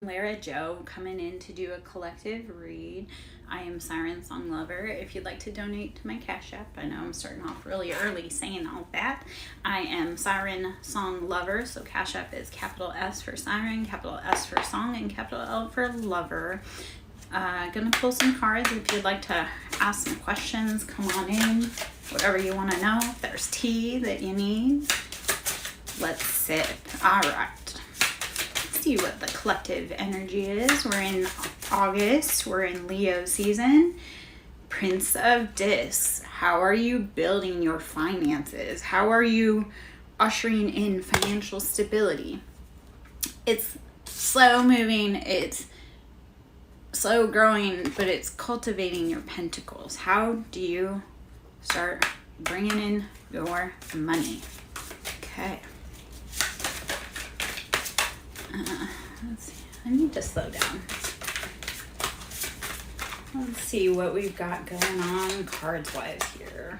Lara Joe coming in to do a collective read. I am Siren Song Lover. If you'd like to donate to my Cash App, I know I'm starting off really early saying all that. I am Siren Song Lover, so Cash App is capital S for Siren, capital S for Song, and capital L for Lover. Gonna pull some cards. If you'd like to ask some questions, come on in. Whatever you want to know. If there's tea that you need, let's sip. All right. See what the collective energy is. We're in August. We're in Leo season. Prince of Discs. How are you building your finances? How are you ushering in financial stability? It's slow moving. It's slow growing, but it's cultivating your pentacles. How do you start bringing in your money? Okay. Let's see. I need to slow down. Let's see what we've got going on cards-wise here.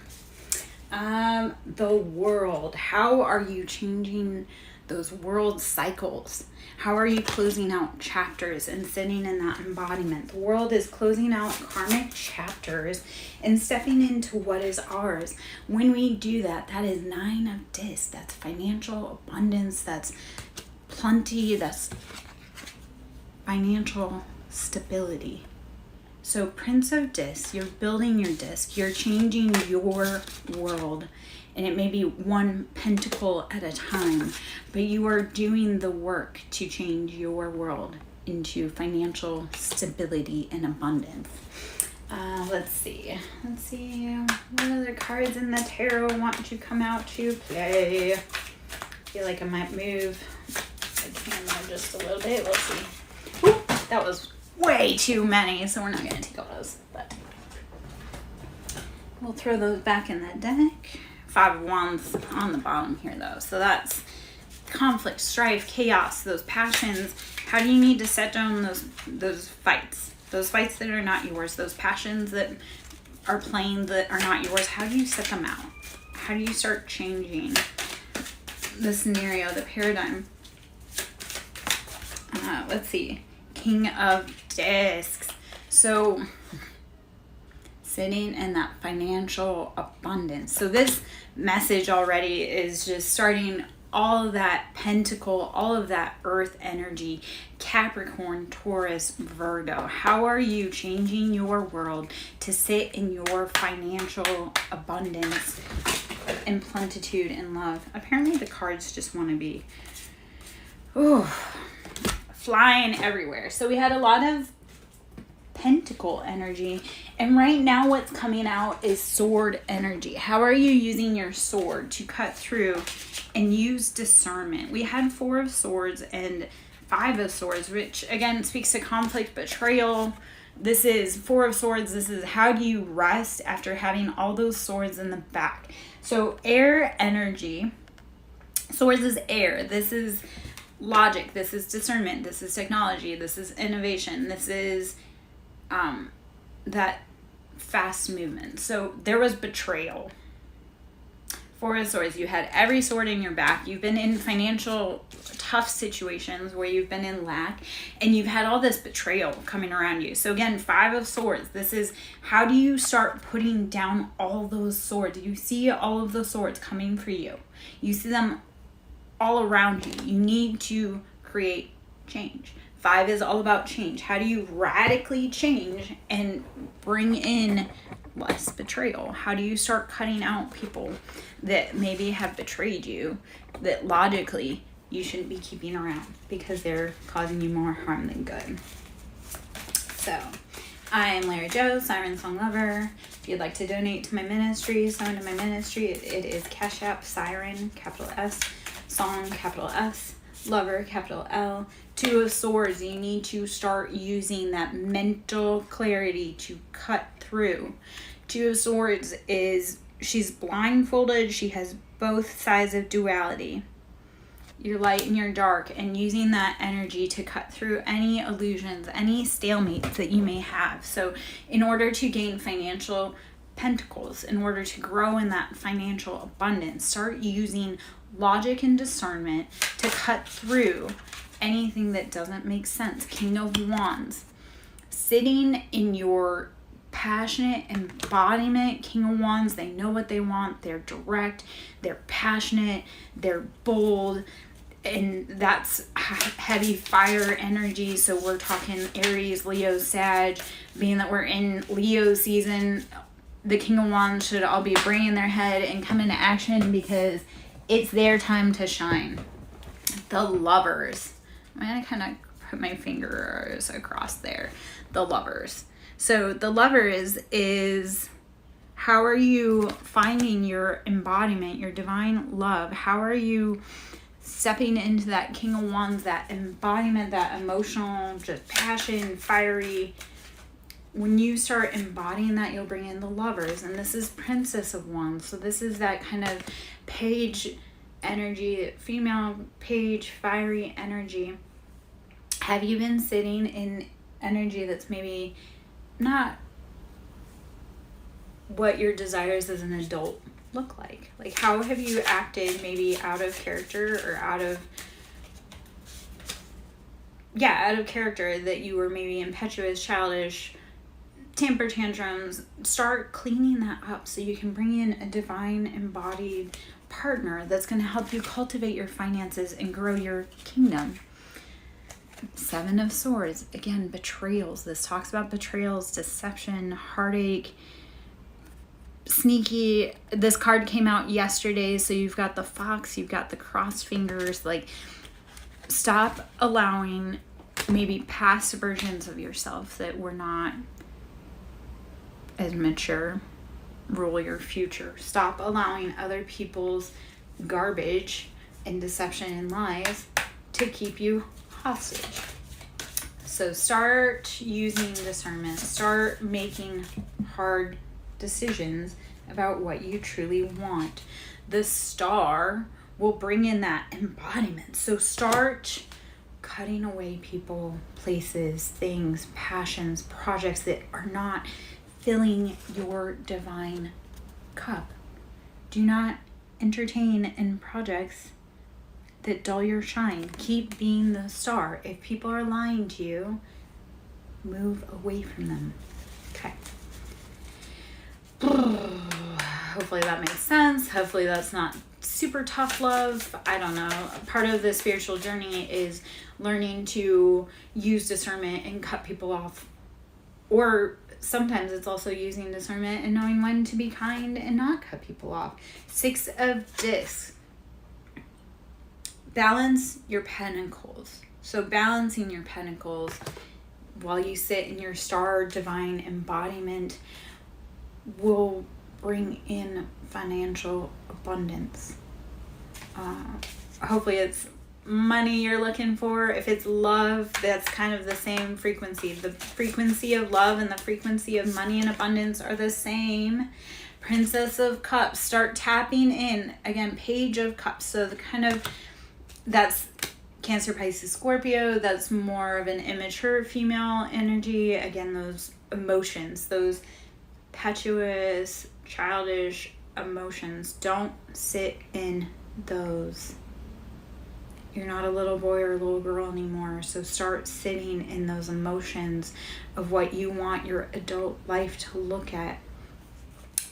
The world. How are you changing those world cycles? How are you closing out chapters and sitting in that embodiment? The world is closing out karmic chapters and stepping into what is ours. When we do that, that is 9 of Discs. That's financial abundance. That's plenty. That's financial stability. So Prince of Discs, you're building your disc, you're changing your world, and it may be one pentacle at a time, but you are doing the work to change your world into financial stability and abundance. Let's see what other cards in the tarot want to come out to play. I feel like I might move the camera just a little bit. We'll see. Ooh, that was way too many, so we're not going to take all those, but we'll throw those back in the deck. 5 of Wands on the bottom here, though, so that's conflict, strife, chaos, those passions. How do you need to set down those fights that are not yours, those passions that are playing that are not yours? How do you set them out? How do you start changing the scenario, the paradigm? Let's see. King of Discs. So sitting in that financial abundance. So this message already is just starting all of that pentacle, all of that earth energy, Capricorn, Taurus, Virgo. How are you changing your world to sit in your financial abundance and plenitude and love? Apparently the cards just want to be flying everywhere. So we had a lot of pentacle energy, and right now what's coming out is sword energy. How are you using your sword to cut through and use discernment? We had 4 of Swords and 5 of Swords, which again speaks to conflict, betrayal. This is 4 of Swords. This is how do you rest after having all those swords in the back. So air energy. Swords is air. This is logic, this is discernment, this is technology, this is innovation, this is that fast movement. So there was betrayal. 4 of Swords, you had every sword in your back. You've been in financial tough situations where you've been in lack, and you've had all this betrayal coming around you. So again, 5 of Swords, this is how do you start putting down all those swords? You see all of the swords coming for you. You see them all around you. You need to create change. 5 is all about change. How do you radically change and bring in less betrayal? How do you start cutting out people that maybe have betrayed you, that logically you shouldn't be keeping around because they're causing you more harm than good? So I am Lara Joe, Siren Song Lover. If you'd like to donate to my ministry, sow into my ministry, it is Cash App, Siren, capital S, Song, capital S, Lover, capital L. 2 of Swords, you need to start using that mental clarity to cut through. 2 of Swords is, she's blindfolded, she has both sides of duality, your light and your dark, and using that energy to cut through any illusions, any stalemates that you may have. So in order to gain financial pentacles, in order to grow in that financial abundance, start using logic and discernment to cut through anything that doesn't make sense. King of Wands. Sitting in your passionate embodiment. King of Wands, they know what they want. They're direct. They're passionate. They're bold. And that's heavy fire energy. So we're talking Aries, Leo, Sag. Being that we're in Leo season, the King of Wands should all be bringing their head and come into action because it's their time to shine. The Lovers. I'm going to kind of put my fingers across there. The Lovers. So the Lovers is how are you finding your embodiment, your divine love? How are you stepping into that King of Wands, that embodiment, that emotional, just passion, fiery? When you start embodying that, you'll bring in the Lovers. And this is Princess of Wands. So this is that kind of page energy, female page, fiery energy. Have you been sitting in energy that's maybe not what your desires as an adult look like? Like, how have you acted maybe out of character or out of character, that you were maybe impetuous, childish, temper tantrums? Start cleaning that up so you can bring in a divine embodied partner that's going to help you cultivate your finances and grow your kingdom. Seven of Swords, again, betrayals. This talks about betrayals, deception, heartache, sneaky. This card came out yesterday, so you've got the fox, you've got the crossed fingers. Like, stop allowing maybe past versions of yourself that were not as mature rule your future. Stop allowing other people's garbage and deception and lies to keep you hostage. So start using discernment. Start making hard decisions about what you truly want. The Star will bring in that embodiment. So start cutting away people, places, things, passions, projects that are not filling your divine cup. Do not entertain in projects that dull your shine. Keep being the Star. If people are lying to you, move away from them. Okay. Hopefully that makes sense. Hopefully that's not super tough love. I don't know. Part of the spiritual journey is learning to use discernment and cut people off. Or sometimes it's also using discernment and knowing when to be kind and not cut people off. Six of Discs. Balance your pentacles. So balancing your pentacles while you sit in your Star divine embodiment will bring in financial abundance. Hopefully it's money you're looking for. If it's love, that's kind of the same frequency. The frequency of love and the frequency of money and abundance are the same. Princess of Cups. Start tapping in. Again, Page of Cups. So the kind of, that's Cancer, Pisces, Scorpio. That's more of an immature female energy. Again, those emotions, those impetuous, childish emotions. Don't sit in those. You're not a little boy or a little girl anymore. So start sitting in those emotions of what you want your adult life to look at.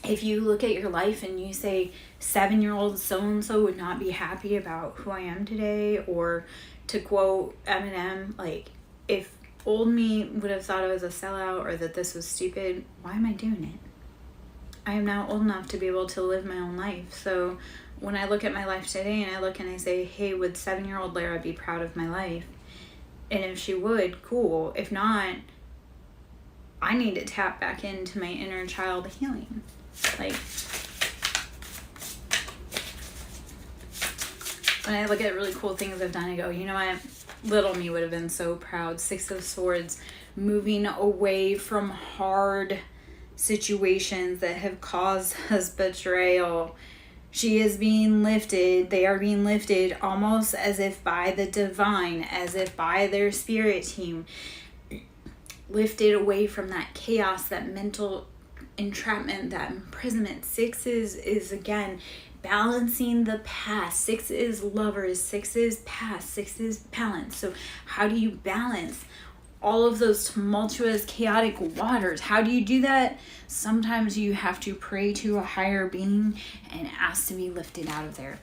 If you look at your life and you say 7-year-old so-and-so would not be happy about who I am today, or to quote Eminem, like, if old me would have thought I was a sellout or that this was stupid, why am I doing it? I am now old enough to be able to live my own life. So when I look at my life today and I look and I say, hey, would 7-year-old Lara be proud of my life? And if she would, cool. If not, I need to tap back into my inner child healing. Like, when I look at really cool things I've done, I go, you know what? Little me would have been so proud. Six of Swords, moving away from hard situations that have caused us betrayal. She is being lifted. They are being lifted almost as if by the divine, as if by their spirit team. Lifted away from that chaos, that mental entrapment, that imprisonment. Sixes is again balancing the past. 6 is lovers, 6 is past, 6 is balance. So how do you balance all of those tumultuous, chaotic waters? How do you do that? Sometimes you have to pray to a higher being and ask to be lifted out of there.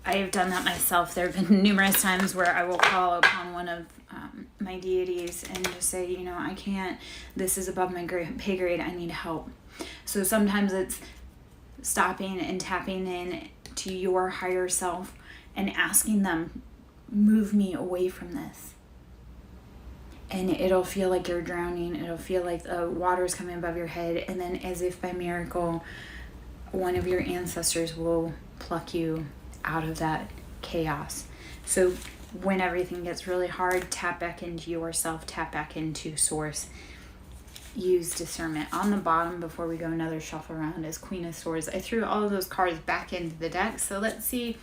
I have done that myself. There have been numerous times where I will call upon one of my deities and just say, you know, I can't, this is above my pay grade, I need help. So sometimes it's stopping and tapping in to your higher self and asking them, move me away from this. And it'll feel like you're drowning. It'll feel like the water's coming above your head. And then as if by miracle, one of your ancestors will pluck you out of that chaos. So when everything gets really hard, tap back into yourself, tap back into source. Use discernment. On the bottom, before we go another shuffle around, is Queen of Swords. I threw all of those cards back into the deck, so let's see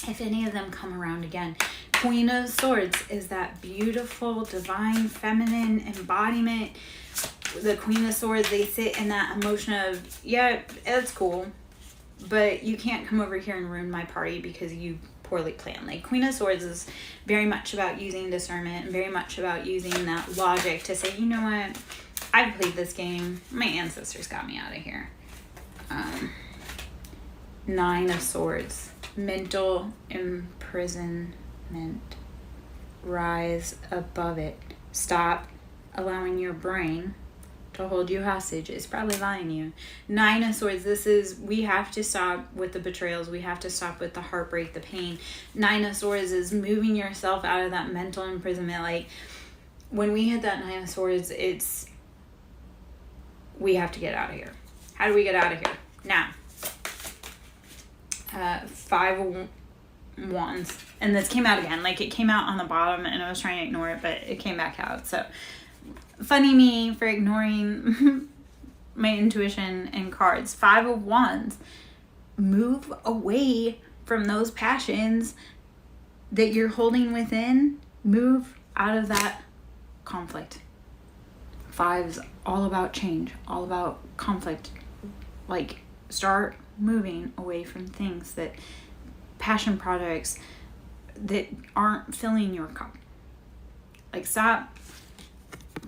if any of them come around again. Queen of Swords is that beautiful, divine, feminine embodiment. The Queen of Swords, they sit in that emotion of, yeah, it's cool, but you can't come over here and ruin my party because you poorly planned. Like, Queen of Swords is very much about using discernment and very much about using that logic to say, you know what, I've played this game. My ancestors got me out of here. 9 of Swords. Mental imprisonment. Rise above it. Stop allowing your brain to hold you hostage. It's probably lying to you. 9 of Swords. This is, we have to stop with the betrayals. We have to stop with the heartbreak, the pain. 9 of Swords is moving yourself out of that mental imprisonment. Like, when we hit that 9 of Swords, it's, we have to get out of here. How do we get out of here? Now, 5 of Wands. And this came out again. Like, it came out on the bottom and I was trying to ignore it, but it came back out. So, funny me for ignoring my intuition and cards. 5 of Wands. Move away from those passions that you're holding within. Move out of that conflict. 5's all about change, all about conflict. Like, start moving away from things that, passion projects that aren't filling your cup. Like, stop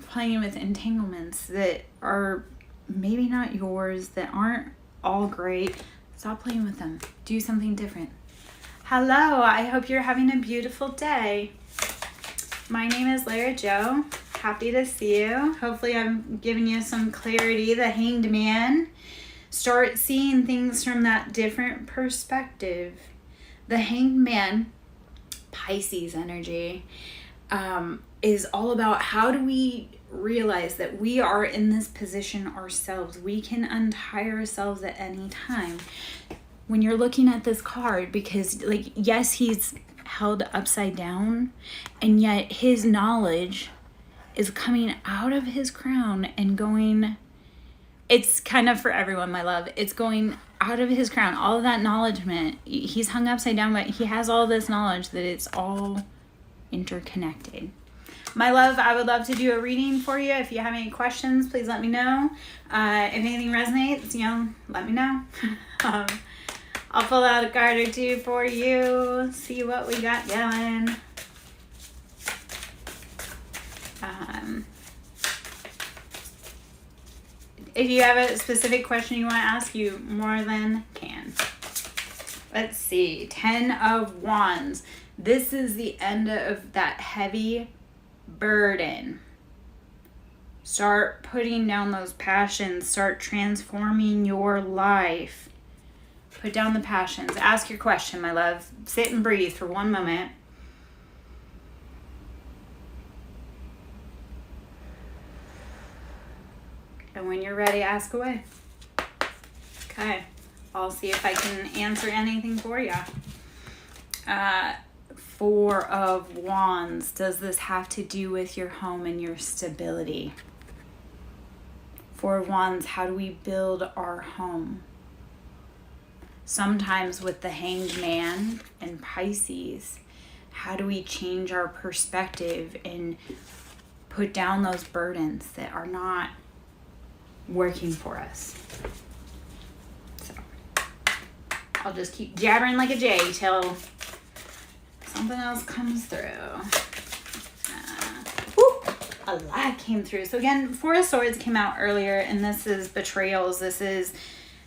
playing with entanglements that are maybe not yours, that aren't all great. Stop playing with them. Do something different. Hello, I hope you're having a beautiful day. My name is Lara Jo. Happy to see you. Hopefully I'm giving you some clarity. The Hanged Man. Start seeing things from that different perspective. The Hanged Man, Pisces energy, is all about how do we realize that we are in this position ourselves. We can untie ourselves at any time. When you're looking at this card, because, like, yes, he's held upside down, and yet his knowledge is coming out of his crown and going, it's kind of for everyone, my love. It's going out of his crown. All of that acknowledgement. He's hung upside down, but he has all this knowledge that it's all interconnected. My love, I would love to do a reading for you. If you have any questions, please let me know. If anything resonates, let me know. I'll pull out a card or two for you. See what we got going. If you have a specific question you want to ask, you more than can. Let's see. 10 of Wands. This is the end of that heavy burden. Start putting down those passions. Start transforming your life. Put down the passions. Ask your question, my love. Sit and breathe for one moment. And when you're ready, ask away. Okay. I'll see if I can answer anything for you. 4 of Wands. Does this have to do with your home and your stability? 4 of Wands. How do we build our home? Sometimes with the Hanged Man and Pisces, how do we change our perspective and put down those burdens that are not working for us? So, I'll just keep jabbering like a jay till something else comes through. A lot came through. So again, Four of Swords came out earlier, and this is betrayals. This is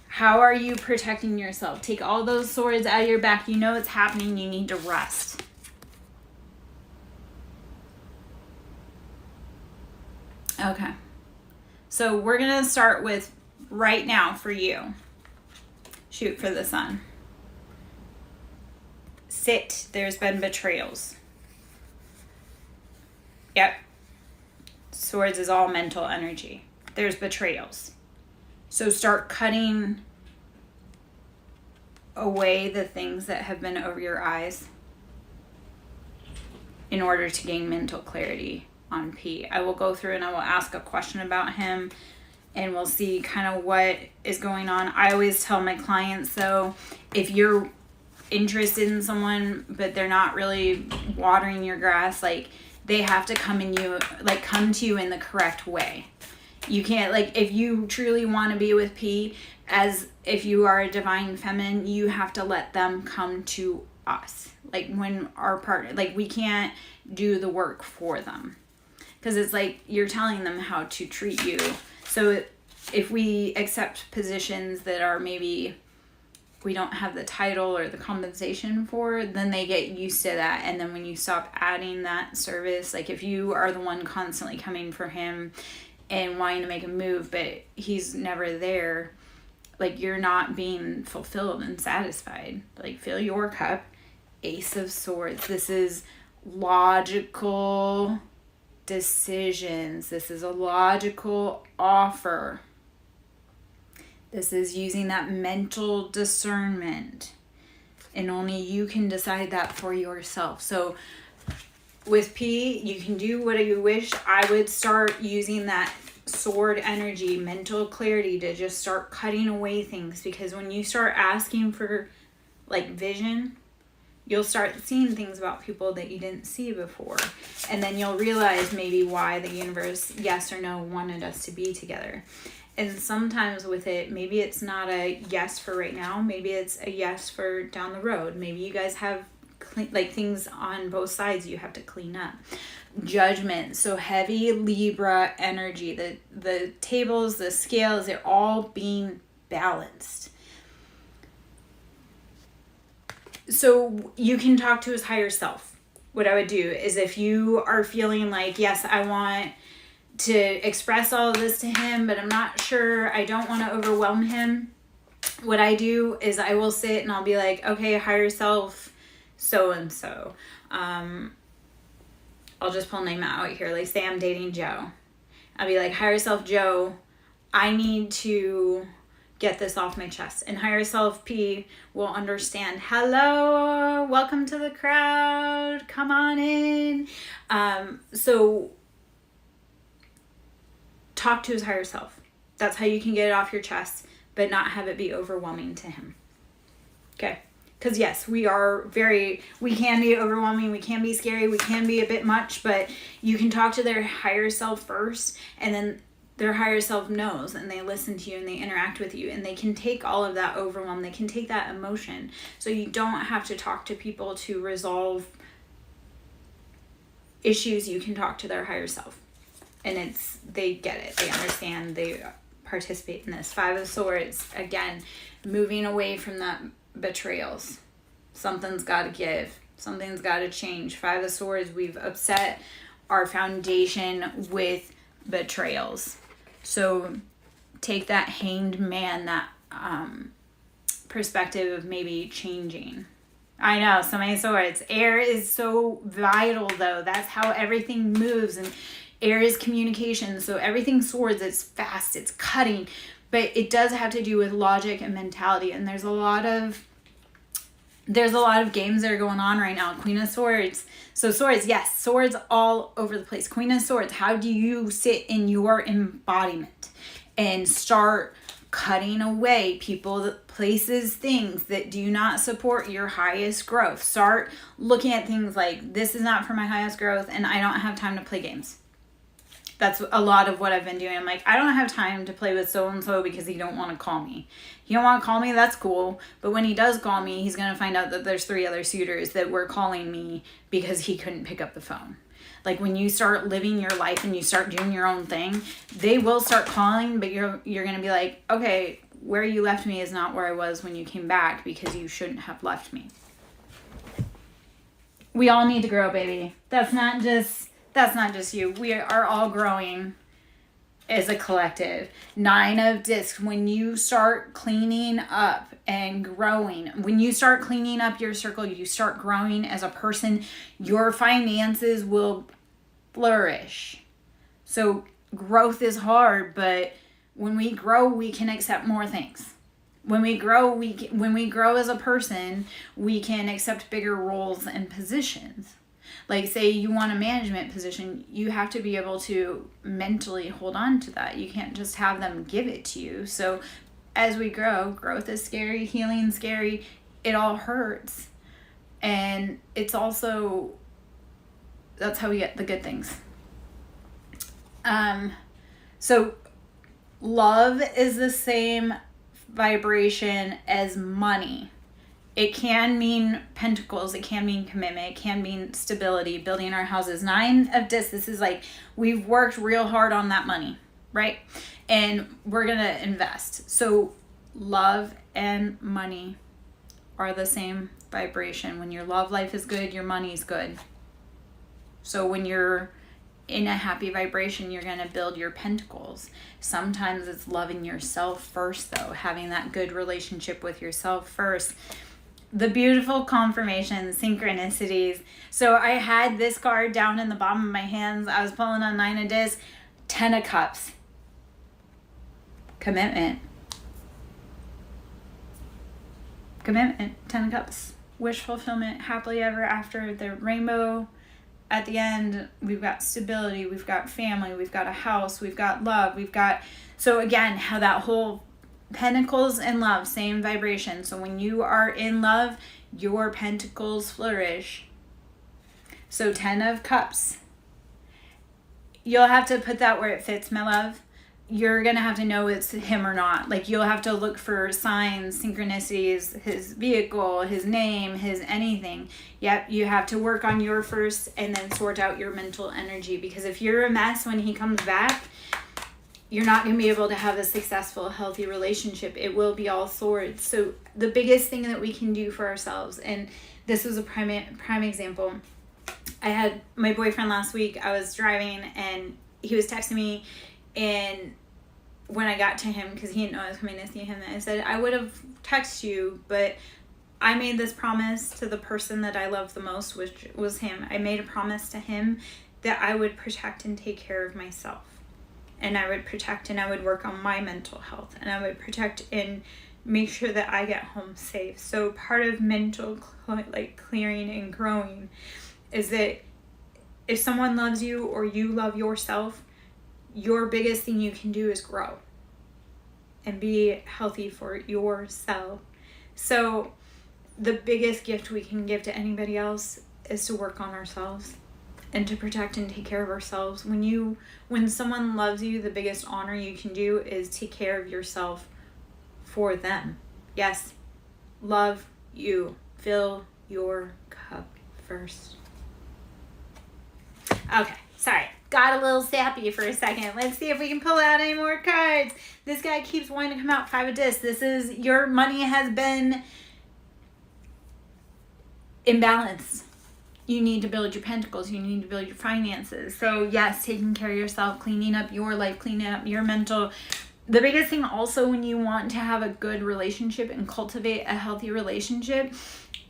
how are you protecting yourself? Take all those swords out of your back. You know it's happening. You need to rest. Okay. So we're going to start with right now for you. Shoot for the sun. Sit. There's been betrayals. Yep. Swords is all mental energy. There's betrayals. So start cutting away the things that have been over your eyes in order to gain mental clarity on P. I will go through and I will ask a question about him and we'll see kind of what is going on. I always tell my clients, though, if you're interested in someone but they're not really watering your grass, like, they have to come to you in the correct way. You can't, like, if you truly want to be with P, as if you are a divine feminine, you have to let them come to us. Like, when our partner, like, we can't do the work for them. Because it's like you're telling them how to treat you. So if we accept positions that are maybe we don't have the title or the compensation for, then they get used to that. And then when you stop adding that service, like if you are the one constantly coming for him and wanting to make a move, but he's never there, like, you're not being fulfilled and satisfied. Like, fill your cup. Ace of Swords. This is logical decisions. This is a logical offer. This is using that mental discernment. And only you can decide that for yourself. So with P, you can do what you wish. I would start using that sword energy, mental clarity, to just start cutting away things. Because when you start asking for, like, vision, you'll start seeing things about people that you didn't see before. And then you'll realize maybe why the universe, yes or no, wanted us to be together. And sometimes with it, maybe it's not a yes for right now. Maybe it's a yes for down the road. Maybe you guys have things on both sides you have to clean up. Judgment. So heavy Libra energy. The tables, the scales, they're all being balanced. So you can talk to his higher self. What I would do is, if you are feeling like, yes, I want to express all of this to him, but I'm not sure, I don't want to overwhelm him, what I do is I will sit and I'll be like, okay, higher self, so-and-so. I'll just pull a name out here. Like, say I'm dating Joe. I'll be like, higher self Joe, I need to get this off my chest. And higher self P will understand. Hello, welcome to the crowd. Come on in. So talk to his higher self. That's how you can get it off your chest, but not have it be overwhelming to him. Okay? Because yes, we can be overwhelming, we can be scary, we can be a bit much, but you can talk to their higher self first, and then their higher self knows, and they listen to you, and they interact with you, and they can take all of that overwhelm, they can take that emotion. So you don't have to talk to people to resolve issues. You can talk to their higher self. And they get it, they understand, they participate in this. Five of Swords, again, moving away from that betrayals. Something's got to give. Something's got to change. Five of Swords, we've upset our foundation with betrayals. So take that hanged man, that perspective of maybe changing. I know, so many swords. Air is so vital, though. That's how everything moves, and air is communication. So everything swords, it's fast, it's cutting, but it does have to do with logic and mentality. And there's a lot of games that are going on right now. Queen of Swords. So swords, yes, swords all over the place. Queen of Swords, how do you sit in your embodiment and start cutting away people, places, things that do not support your highest growth? Start looking at things like, this is not for my highest growth, and I don't have time to play games. That's a lot of what I've been doing. I'm like, I don't have time to play with so-and-so because he don't want to call me. He don't want to call me, that's cool. But when he does call me, he's going to find out that there's 3 other suitors that were calling me because he couldn't pick up the phone. Like when you start living your life and you start doing your own thing, they will start calling, but you're going to be like, okay, where you left me is not where I was when you came back because you shouldn't have left me. We all need to grow, baby. That's not just you. We are all growing as a collective. 9 of discs. When you start cleaning up and growing, when you start cleaning up your circle, you start growing as a person, your finances will flourish. So growth is hard, but when we grow, we can accept more things. When we grow as a person, we can accept bigger roles and positions. Like say you want a management position, you have to be able to mentally hold on to that. You can't just have them give it to you. So as we grow, growth is scary, healing scary, it all hurts. And it's also, that's how we get the good things. So love is the same vibration as money. It can mean pentacles, it can mean commitment, it can mean stability, building our houses. 9 of discs, this is like, we've worked real hard on that money, right? And we're going to invest. So love and money are the same vibration. When your love life is good, your money's good. So when you're in a happy vibration, you're going to build your pentacles. Sometimes it's loving yourself first, though, having that good relationship with yourself first. The beautiful confirmation, synchronicities. So I had this card down in the bottom of my hands. I was pulling on 9 of discs, 10 of cups. Commitment. 10 of cups. Wish fulfillment, happily ever after, the rainbow. At the end, we've got stability, we've got family, we've got a house, we've got love, we've got... So again, how that whole pentacles and love, same vibration. So when you are in love, your pentacles flourish. So 10 of cups. You'll have to put that where it fits, my love. You're going to have to know it's him or not. Like you'll have to look for signs, synchronicities, his vehicle, his name, his anything. Yep, you have to work on your first and then sort out your mental energy. Because if you're a mess when he comes back, you're not going to be able to have a successful, healthy relationship. It will be all swords. So the biggest thing that we can do for ourselves, and this was a prime example. I had my boyfriend last week. I was driving and he was texting me, and when I got to him, because he didn't know I was coming to see him, I said, I would have texted you, but I made this promise to the person that I love the most, which was him. I made a promise to him that I would protect and take care of myself. And I would protect and I would work on my mental health. And I would protect and make sure that I get home safe. So part of mental clearing and growing is that if someone loves you or you love yourself, your biggest thing you can do is grow and be healthy for yourself. So the biggest gift we can give to anybody else is to work on ourselves and to protect and take care of ourselves. When someone loves you, the biggest honor you can do is take care of yourself for them. Yes, love you. Fill your cup first. Okay, sorry. Got a little sappy for a second. Let's see if we can pull out any more cards. This guy keeps wanting to come out. 5 of discs. This is your money has been imbalanced. You need to build your pentacles. You need to build your finances. So yes, taking care of yourself, cleaning up your life, cleaning up your mental. The biggest thing also when you want to have a good relationship and cultivate a healthy relationship,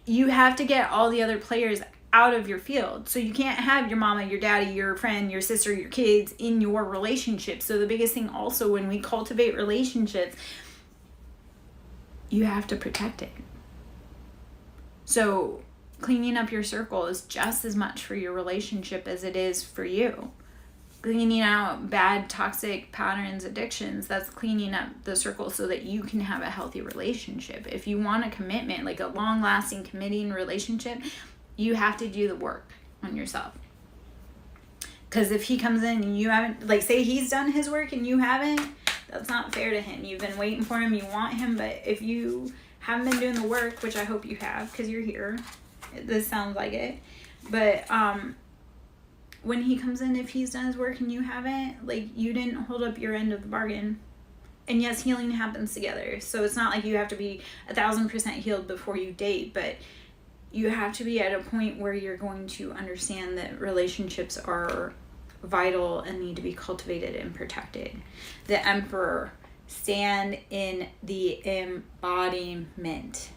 you have to get all the other players out of your field. So you can't have your mama, your daddy, your friend, your sister, your kids in your relationship. So the biggest thing also when we cultivate relationships, you have to protect it. So cleaning up your circle is just as much for your relationship as it is for you. Cleaning out bad toxic patterns, addictions, that's cleaning up the circle so that you can have a healthy relationship. If you want a commitment, like a long-lasting committing relationship, you have to do the work on yourself. Because if he comes in and you haven't, like, say he's done his work and you haven't, that's not fair to him. You've been waiting for him, you want him, but if you haven't been doing the work, which I hope you have because you're here, this sounds like it, but when he comes in, if he's done his work and you haven't, like, you didn't hold up your end of the bargain. And yes, healing happens together, so it's not like you have to be 1,000% healed before you date, but you have to be at a point where you're going to understand that relationships are vital and need to be cultivated and protected. The Emperor, stand in the embodiment.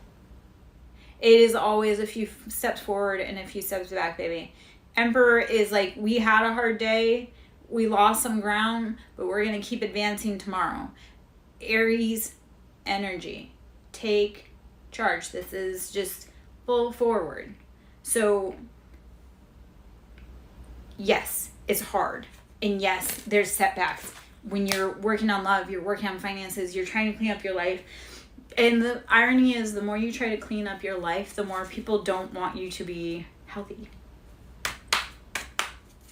It is always a few steps forward and a few steps back, baby. Emperor is like, we had a hard day, we lost some ground, but we're going to keep advancing tomorrow. Aries energy, take charge. This is just full forward. So yes, it's hard, and yes, there's setbacks. When you're working on love, you're working on finances, you're trying to clean up your life, and the irony is the more you try to clean up your life, the more people don't want you to be healthy.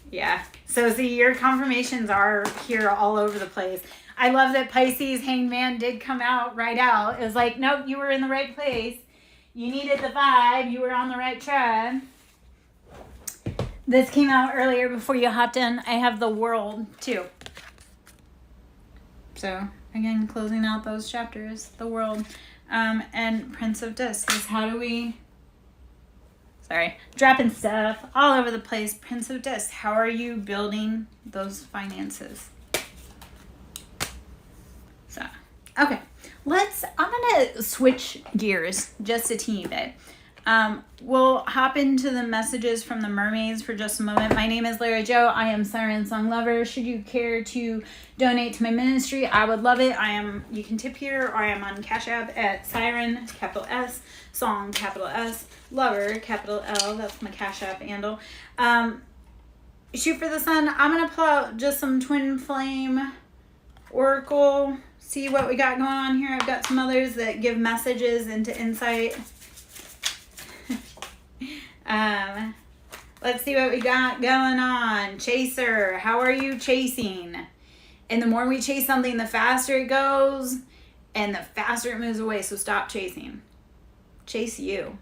Yeah, so see, your confirmations are here all over the place. I love that Pisces Hangman did come out right out. It was like, nope, you were in the right place. You needed the vibe. You were on the right track. This came out earlier before you hopped in. I have the World, too. So, again, closing out those chapters. The World. And Prince of Discs. How do we... Sorry. Dropping stuff all over the place. Prince of Discs. How are you building those finances? So, okay. I'm going to switch gears just a teeny bit. We'll hop into the messages from the mermaids for just a moment. My name is Lara Jo. I am Siren Song Lover. Should you care to donate to my ministry, I would love it. You can tip here, or I am on Cash App at Siren, capital S, Song, capital S, Lover, capital L. That's my Cash App handle. Shoot for the sun. I'm going to pull out just some twin flame oracle, see what we got going on here. I've got some others that give messages into insight. Let's see what we got going on. Chaser, how are you chasing? And the more we chase something, the faster it goes and the faster it moves away. So stop chasing. Chase you.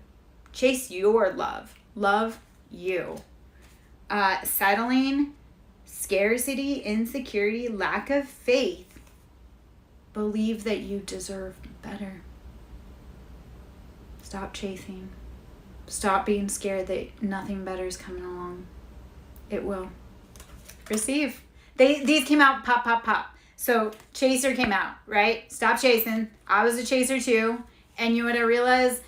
Chase your love. Love you. Settling, scarcity, insecurity, lack of faith. Believe that you deserve better. Stop chasing. Stop being scared that nothing better is coming along. It will. Receive. These came out pop, pop, pop. So chaser came out, right? Stop chasing. I was a chaser too. And you know what I realized?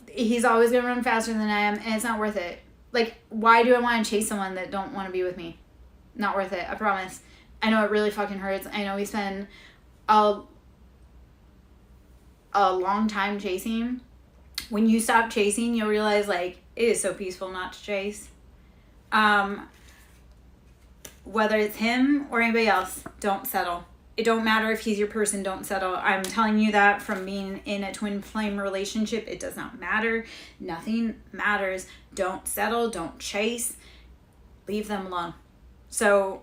He's always going to run faster than I am, and it's not worth it. Like, why do I want to chase someone that don't want to be with me? Not worth it, I promise. I know it really fucking hurts. I know we spend a long time chasing. When you stop chasing, you'll realize, like, it is so peaceful not to chase. Whether it's him or anybody else, don't settle. It don't matter if he's your person, don't settle. I'm telling you that from being in a twin flame relationship. It does not matter. Nothing matters. Don't settle. Don't chase. Leave them alone. So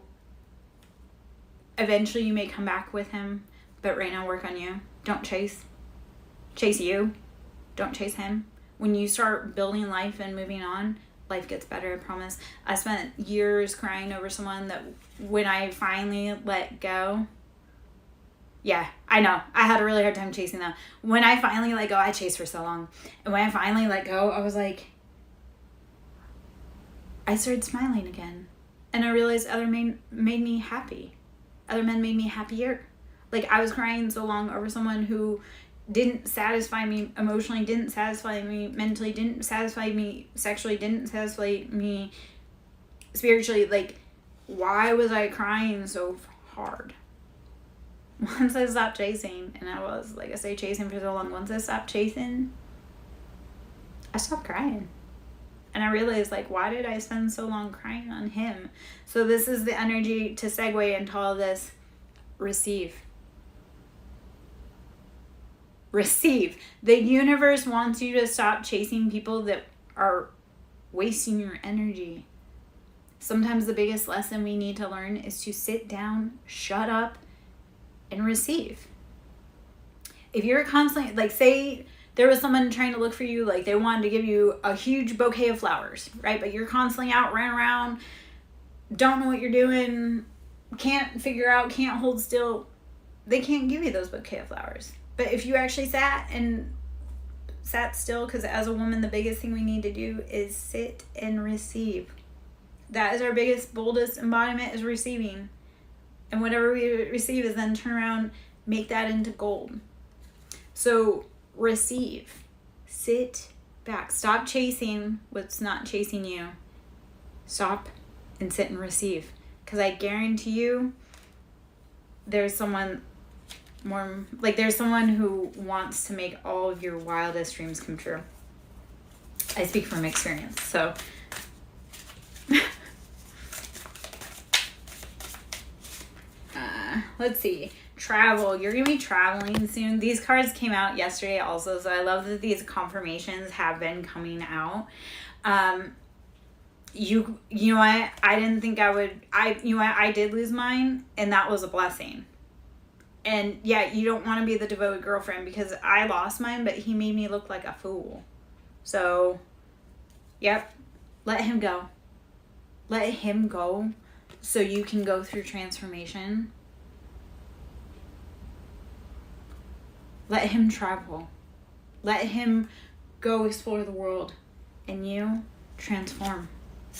eventually you may come back with him, but right now work on you. Don't chase. Chase you. Don't chase him. When you start building life and moving on, life gets better, I promise. I spent years crying over someone that when I finally let go, yeah, I know. I had a really hard time chasing them. When I finally let go, I chased for so long. And when I finally let go, I was like, I started smiling again. And I realized other men made me happy. Other men made me happier. Like, I was crying so long over someone who didn't satisfy me emotionally, didn't satisfy me mentally, didn't satisfy me sexually, didn't satisfy me spiritually. Like, why was I crying so hard? Once I stopped chasing, and I was, like I say, chasing for so long, once I stopped chasing, I stopped crying. And I realized, like, why did I spend so long crying on him? So this is the energy to segue into all this. Receive. Receive. The universe wants you to stop chasing people that are wasting your energy. Sometimes the biggest lesson we need to learn is to sit down, shut up, and receive. If you're constantly, like, say there was someone trying to look for you, like they wanted to give you a huge bouquet of flowers, right? But you're constantly out, running around, don't know what you're doing, can't figure out, can't hold still. They can't give you those bouquet of flowers. But if you actually sat still, because as a woman, the biggest thing we need to do is sit and receive. That is our biggest, boldest embodiment, is receiving. And whatever we receive is then turn around, make that into gold. So receive. Sit back. Stop chasing what's not chasing you. Stop and sit and receive. Because I guarantee you, there's someone who wants to make all of your wildest dreams come true. I speak from experience. So let's see. Travel. You're going to be traveling soon. These cards came out yesterday also, so I love that these confirmations have been coming out. You know what? I didn't think I would. I did lose mine, and that was a blessing. And yeah, you don't want to be the devoted girlfriend, because I lost mine, but he made me look like a fool. So, yep, let him go. Let him go so you can go through transformation. Let him travel. Let him go explore the world, and you transform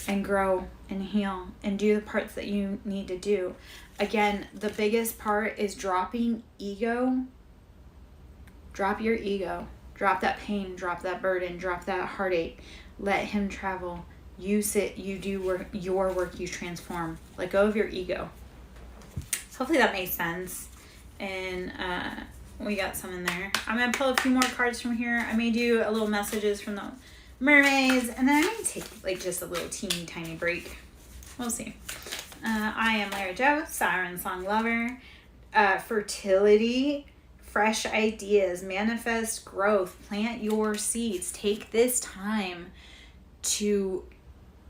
and grow and heal and do the parts that you need to do. Again, the biggest part is dropping ego. Drop your ego. Drop that pain, drop that burden, drop that heartache. Let him travel. You sit, you do your work, you transform. Let go of your ego. So hopefully that makes sense. And we got some in there. I'm going to pull a few more cards from here. I may do a little messages from the mermaids, and then I may take like just a little teeny tiny break. We'll see. I am Lara Jo, Siren Song Lover. Fertility, fresh ideas, manifest growth, plant your seeds. Take this time to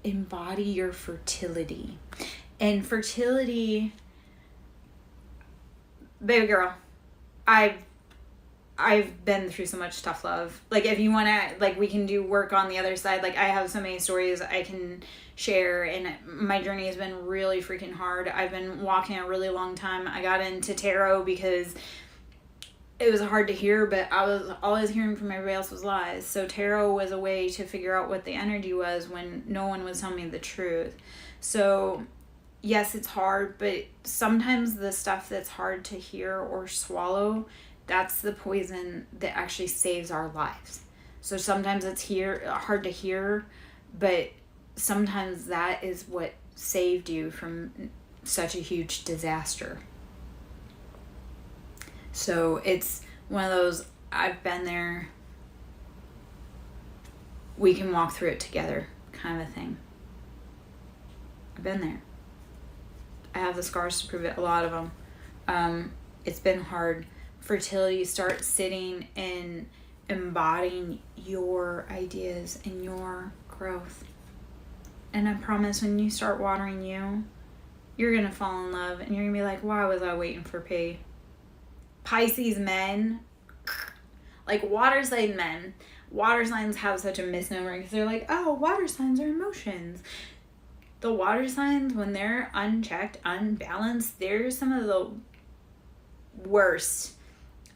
embody your fertility. And fertility, baby girl, I've been through so much tough love. Like, if you want to, like, we can do work on the other side. Like, I have so many stories I can share, and my journey has been really freaking hard. I've been walking a really long time. I got into tarot because it was hard to hear, but all I was hearing from everybody else was lies. So tarot was a way to figure out what the energy was when no one was telling me the truth. So yes, it's hard, but sometimes the stuff that's hard to hear or swallow, that's the poison that actually saves our lives. So sometimes it's hard to hear, but sometimes that is what saved you from such a huge disaster. So it's one of those, I've been there, we can walk through it together kind of a thing. I've been there. I have the scars to prove it, a lot of them. It's been hard. Fertility, start sitting and embodying your ideas and your growth. And I promise, when you start watering you're going to fall in love, and you're going to be like, why was I waiting for P? Pisces men, like water sign men. Water signs have such a misnomer because they're like, oh, water signs are emotions. The water signs, when they're unchecked, unbalanced, they're some of the worst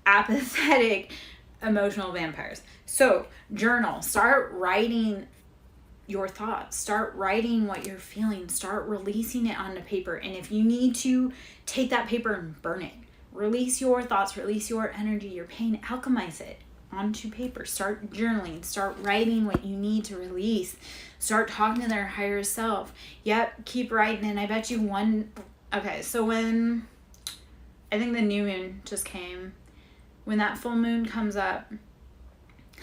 apathetic emotional vampires. So journal, start writing your thoughts, start writing what you're feeling, start releasing it onto paper. And if you need to, take that paper and burn it. Release your thoughts, release your energy, your pain, alchemize it onto paper. Start journaling, start writing what you need to release. Start talking to their higher self. Yep, keep writing. And I bet you so when I think the new moon just came, when that full moon comes up,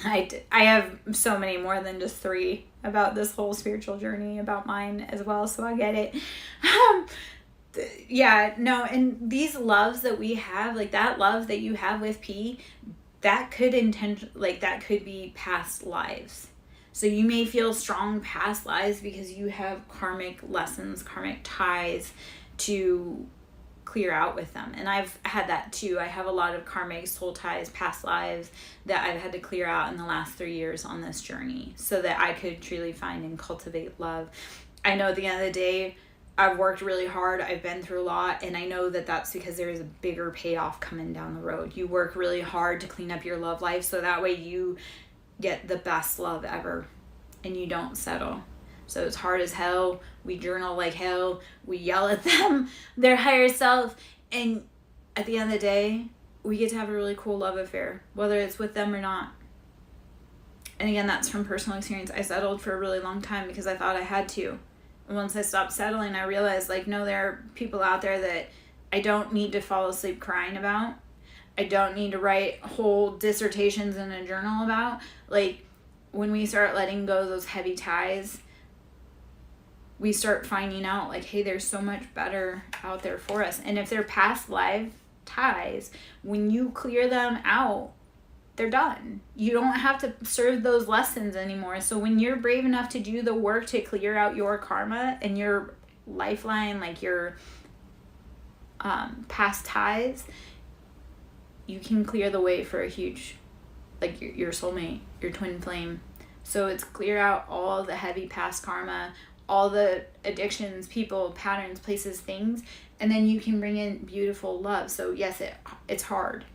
I have so many more than just 3 about this whole spiritual journey, about mine as well, so I get it. And these loves that we have, like that love that you have with P, that could be past lives. So you may feel strong past lives because you have karmic lessons, karmic ties to clear out with them. And I've had that too. I have a lot of karmic soul ties, past lives that I've had to clear out in the last 3 years on this journey so that I could truly find and cultivate love. I know at the end of the day, I've worked really hard. I've been through a lot, and I know that that's because there is a bigger payoff coming down the road. You work really hard to clean up your love life so that way you get the best love ever and you don't settle. So it's hard as hell. We journal like hell. We yell at them, their higher self. And at the end of the day, we get to have a really cool love affair, whether it's with them or not. And again, that's from personal experience. I settled for a really long time because I thought I had to. And once I stopped settling, I realized, like, no, there are people out there that I don't need to fall asleep crying about. I don't need to write whole dissertations in a journal about. Like, when we start letting go of those heavy ties, we start finding out, like, hey, there's so much better out there for us. And if they're past life ties, when you clear them out, they're done. You don't have to serve those lessons anymore. So when you're brave enough to do the work to clear out your karma and your lifeline, like your past ties, you can clear the way for a huge, like your soulmate, your twin flame. So it's clear out all the heavy past karma, all the addictions, people, patterns, places, things, and then you can bring in beautiful love. So yes, it's hard.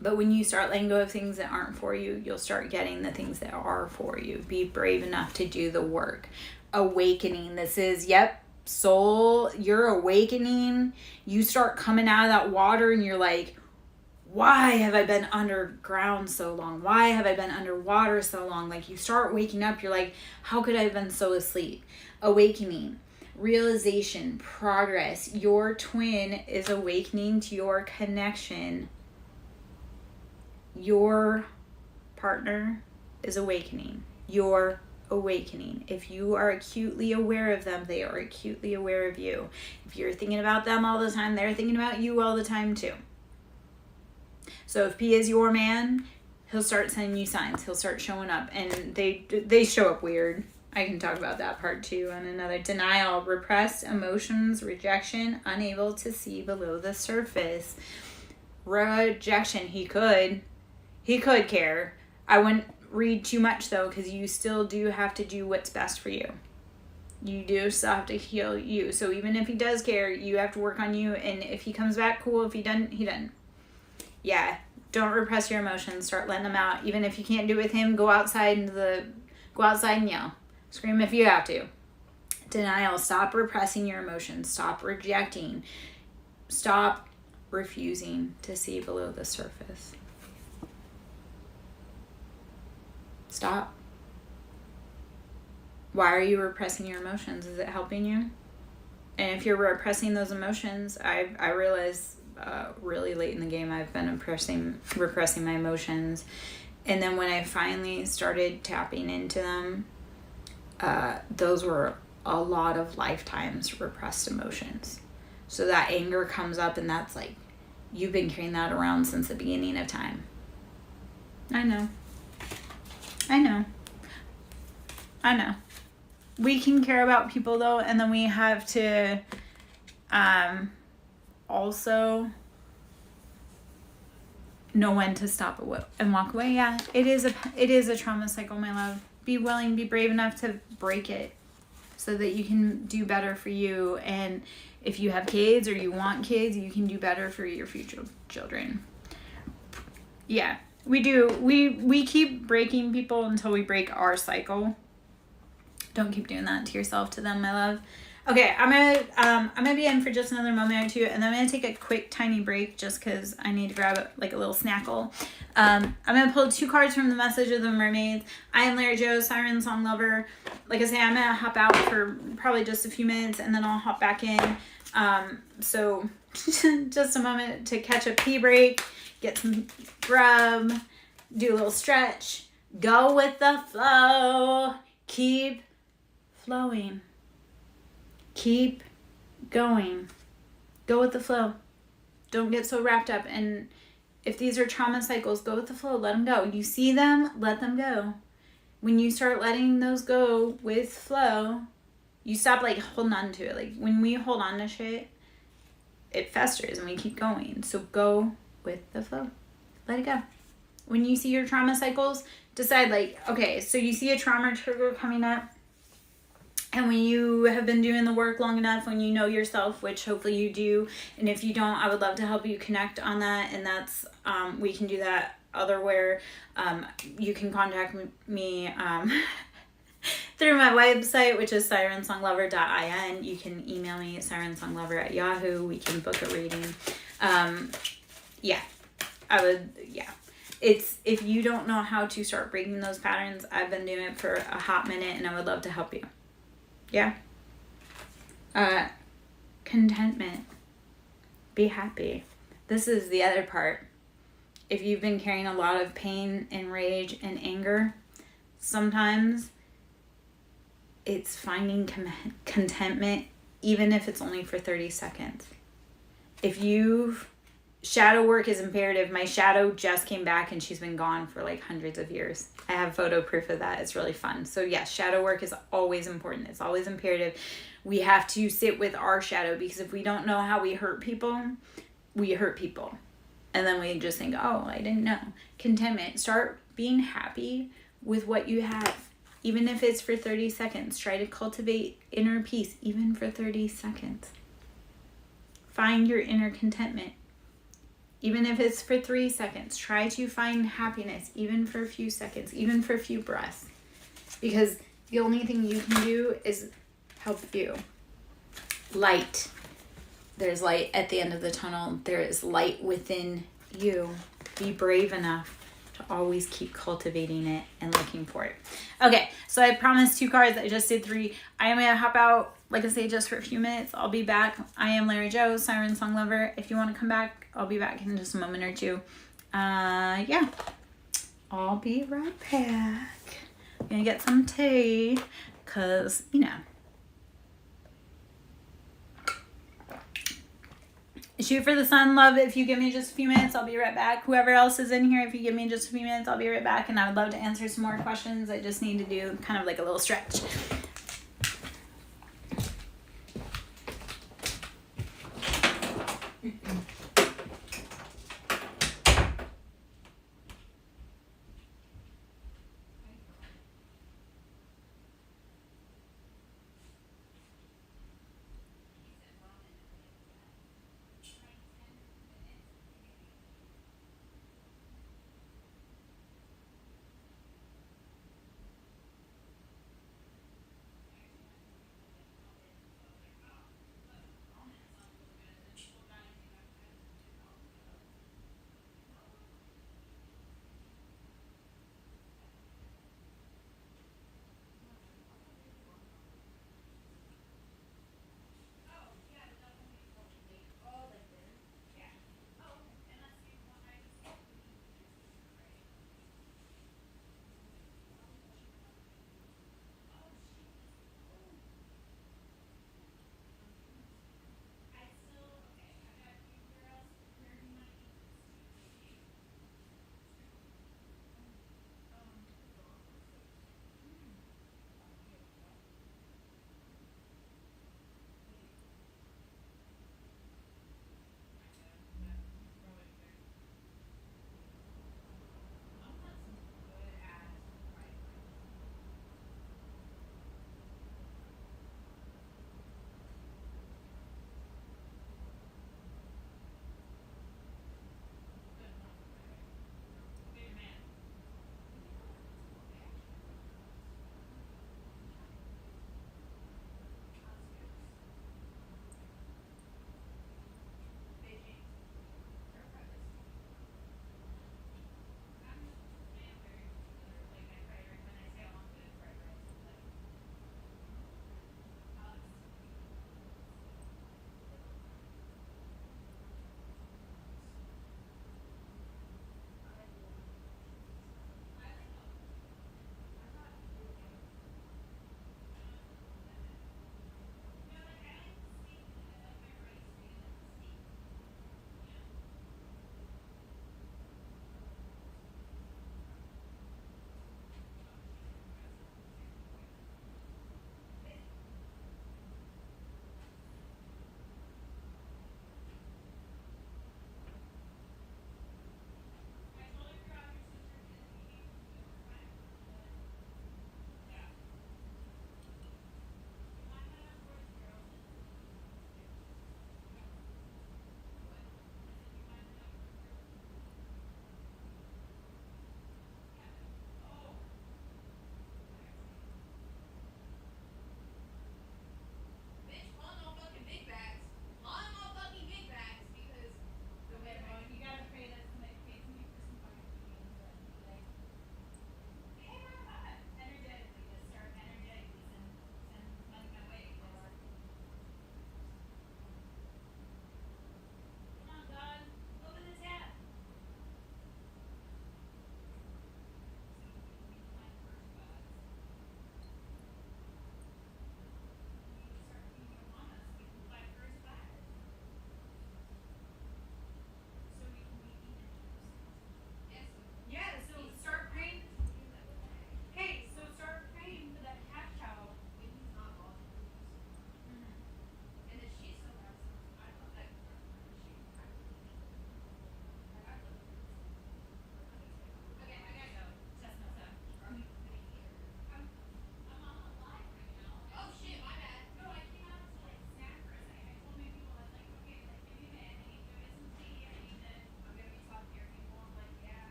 But when you start letting go of things that aren't for you, you'll start getting the things that are for you. Be brave enough to do the work. Awakening. This is, yep, soul, you're awakening. You start coming out of that water and you're like, why have I been underground so long? Why have I been underwater so long? Like, you start waking up, you're like, how could I have been so asleep? Awakening, realization, progress. Your twin is awakening to your connection. Your partner is awakening. You're awakening. If you are acutely aware of them, they are acutely aware of you. If you're thinking about them all the time, they're thinking about you all the time too. So if P is your man, he'll start sending you signs. He'll start showing up, and they show up weird. I can talk about that part too on another. Denial, repressed emotions, rejection, unable to see below the surface. Rejection, he could care. I wouldn't read too much though, because you still do have to do what's best for you. You do still have to heal you. So even if he does care, you have to work on you. And if he comes back, cool. If he doesn't, he doesn't. Yeah, don't repress your emotions. Start letting them out. Even if you can't do it with him, go outside and yell. Scream if you have to. Denial. Stop repressing your emotions. Stop rejecting. Stop refusing to see below the surface. Stop. Why are you repressing your emotions? Is it helping you? And if you're repressing those emotions, I realize really late in the game I've been repressing my emotions. And then when I finally started tapping into them, those were a lot of lifetimes repressed emotions. So that anger comes up, and that's like, you've been carrying that around since the beginning of time. I know. We can care about people though, and then we have to also know when to stop and walk away. Yeah, it is a trauma cycle, my love. Be willing, be brave enough to break it so that you can do better for you. And if you have kids or you want kids, you can do better for your future children. Yeah, we do. We keep breaking people until we break our cycle. Don't keep doing that to yourself, to them, my love. Okay, I'm gonna be in for just another moment or two, and then I'm gonna take a quick tiny break just because I need to grab like a little snackle. I'm gonna pull 2 cards from the Message of the Mermaids. I am Lara Jo, Siren Song Lover. Like I say, I'm gonna hop out for probably just a few minutes, and then I'll hop back in. So just a moment to catch a pee break, get some grub, do a little stretch, go with the flow, keep flowing. Keep going. Go with the flow. Don't get so wrapped up. And if these are trauma cycles, go with the flow. Let them go. You see them, let them go. When you start letting those go with flow, you stop like holding on to it. Like when we hold on to shit, it festers and we keep going. So go with the flow. Let it go. When you see your trauma cycles, decide like, okay, so you see a trauma trigger coming up, and when you have been doing the work long enough, when you know yourself, which hopefully you do, and if you don't, I would love to help you connect on that. And that's, we can do that otherwhere. You can contact me through my website, which is sirensonglover.in. You can email me at sirensonglover@yahoo. We can book a reading. It's, if you don't know how to start breaking those patterns, I've been doing it for a hot minute and I would love to help you. Yeah. Contentment. Be happy. This is the other part. If you've been carrying a lot of pain and rage and anger, sometimes it's finding contentment, even if it's only for 30 seconds. Shadow work is imperative. My shadow just came back and she's been gone for like hundreds of years. I have photo proof of that. It's really fun. So yes, shadow work is always important. It's always imperative. We have to sit with our shadow, because if we don't know how we hurt people, we hurt people. And then we just think, oh, I didn't know. Contentment. Start being happy with what you have. Even if it's for 30 seconds. Try to cultivate inner peace, even for 30 seconds. Find your inner contentment. Even if it's for 3 seconds, try to find happiness, even for a few seconds, even for a few breaths. Because the only thing you can do is help you. Light. There's light at the end of the tunnel. There is light within you. Be brave enough to always keep cultivating it and looking for it. Okay, so I promised 2 cards. I just did 3. I am going to hop out, like I say, just for a few minutes. I'll be back. I am Larry Joe, Siren Song Lover. If you want to come back, I'll be back in just a moment or two. Yeah. I'll be right back. I'm going to get some tea, because, shoot for the sun, love. If you give me just a few minutes, I'll be right back. Whoever else is in here, if you give me just a few minutes, I'll be right back. And I would love to answer some more questions. I just need to do kind of like a little stretch.